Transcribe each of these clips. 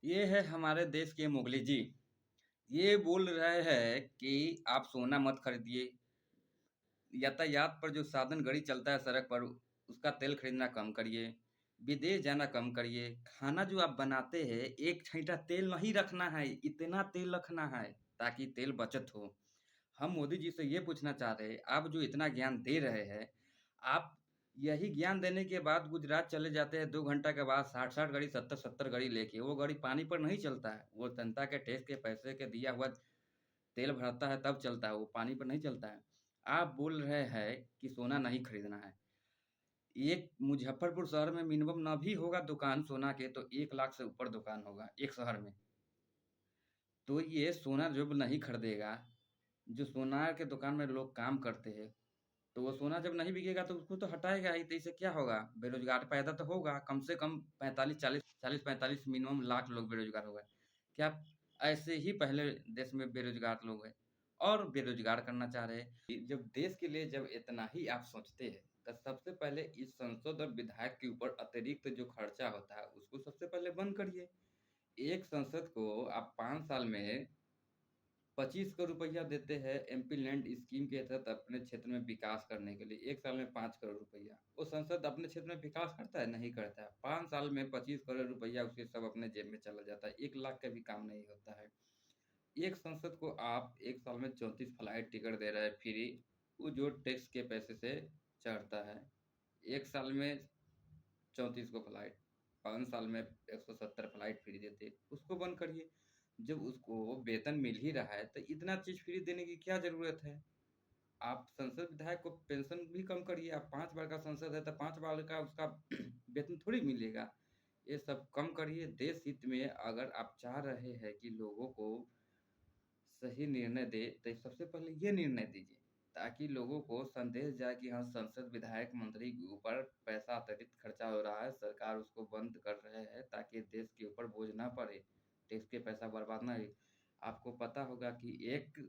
ये है हमारे देश के मुगली जी। ये बोल रहे हैं कि आप सोना मत खरीदिए। यातायात पर जो साधन गाड़ी चलता है सड़क पर, उसका तेल खरीदना कम करिए। विदेश जाना कम करिए। खाना जो आप बनाते हैं, एक छींटा तेल नहीं रखना है, इतना तेल रखना है ताकि तेल बचत हो। हम मोदी जी से ये पूछना चाह रहे हैं, आप जो इतना ज्ञान दे रहे हैं, आप यही ज्ञान देने के बाद गुजरात चले जाते हैं 2 घंटा के बाद 60-60 गाड़ी 70-70 गाड़ी लेके, वो गाड़ी पानी पर नहीं चलता है, वो जनता के टैक्स के पैसे के दिया हुआ तेल भरता है तब चलता है, वो पानी पर नहीं चलता है। आप बोल रहे हैं कि सोना नहीं खरीदना है। एक मुजफ्फरपुर शहर में मिनिमम ना भी होगा दुकान सोना के तो 1 लाख से ऊपर दुकान होगा एक शहर में। तो ये सोना जब नहीं खरीदेगा, जो सोनार के दुकान में लोग काम करते हैं, तो वो सोना जब नहीं बिकेगा तो उसको तो हटाएगा ही, तो इससे क्या होगा? बेरोजगार पैदा तो होगा, कम से कम 45 मिनिमम लाख लोग बेरोजगार हो गए। क्या ऐसे ही पहले देश में बेरोजगार लोग हैं और बेरोजगार करना चाह रहे हैं? जब देश के लिए जब इतना ही आप सोचते हैं, तो सबसे पहले इस सांसद और विधायक के ऊपर अतिरिक्त जो खर्चा होता है, उसको सबसे पहले बंद करिए। एक सांसद को आप 5 साल में 25 करोड़ रुपया देते हैं एमपी लैंड स्कीम के तहत अपने क्षेत्र में विकास करने के लिए, 1 साल में 5 करोड़ रुपया। वो संसद अपने क्षेत्र में विकास करता है? नहीं करता है। 5 साल में 25 करोड़ रुपया उसके सब अपने जेब में चला जाता है, 1 लाख का भी काम नहीं होता है। एक संसद को आप 1 साल में 34 फ्लाइट टिकट दे रहे हैं फ्री, वो जो टैक्स के पैसे से चढ़ता है। 1 साल में 34 को फ्लाइट, 5 साल में 170 फ्लाइट फ्री देते, उसको बंद करिए। जब उसको वेतन मिल ही रहा है तो इतना चीज़ फ्री देने की क्या ज़रूरत है? आप संसद विधायक को पेंशन भी कम करिए, आप 5 बार का संसद है तो 5 बार का उसका वेतन थोड़ी मिलेगा। ये सब कम करिए, देश हित में अगर आप चाह रहे हैं कि लोगों को सही निर्णय दे, तो सबसे पहले ये निर्णय दीजिए, ताकि लोगों को संदेश जाए कि हाँ, संसद विधायक मंत्री के ऊपर पैसा अतिरिक्त खर्चा हो रहा है, सरकार उसको बंद कर रहे हैं ताकि देश के ऊपर बोझ ना पड़े, टैक्स के पैसा बर्बाद ना हो। आपको पता होगा कि एक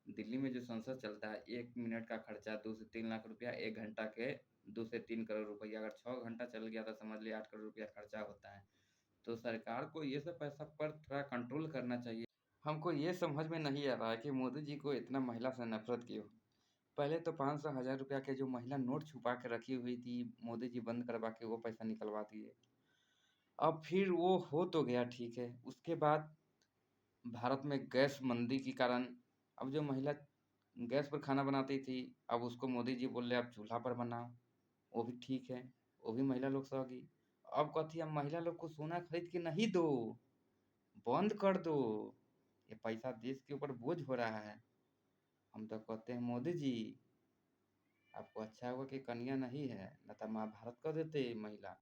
दिल्ली में जो संसद चलता है, 1 मिनट का खर्चा 2 से 3 लाख रुपया, 1 घंटा के 2 से 3 करोड़ रुपया, अगर 6 घंटा चल गया तो समझ लीजिए 8 करोड़ रुपया खर्चा होता है। तो सरकार को ये सब पैसा पर थोड़ा कंट्रोल करना चाहिए। हमको ये समझ में नहीं आ रहा है कि मोदी जी को इतना महिला से नफरत क्यों? पहले तो 500 हजार रुपया के जो महिला नोट छुपा के रखी हुई थी, मोदी जी बंद करवा के वो पैसा निकलवा दिए। अब फिर वो हो तो गया, ठीक है। उसके बाद भारत में गैस मंदी के कारण अब जो महिला गैस पर खाना बनाती थी, अब उसको मोदी जी बोल रहे अब चूल्हा पर बनाओ। वो भी ठीक है, वो भी महिला लोग सहेगी। अब कहती है महिला लोग को सोना खरीद के नहीं दो, बंद कर दो, ये पैसा देश के ऊपर बोझ हो रहा है। हम तो कहते हैं मोदी जी, आपको अच्छा होगा कि कन्या नहीं है, न तो महाभारत कर देते महिला।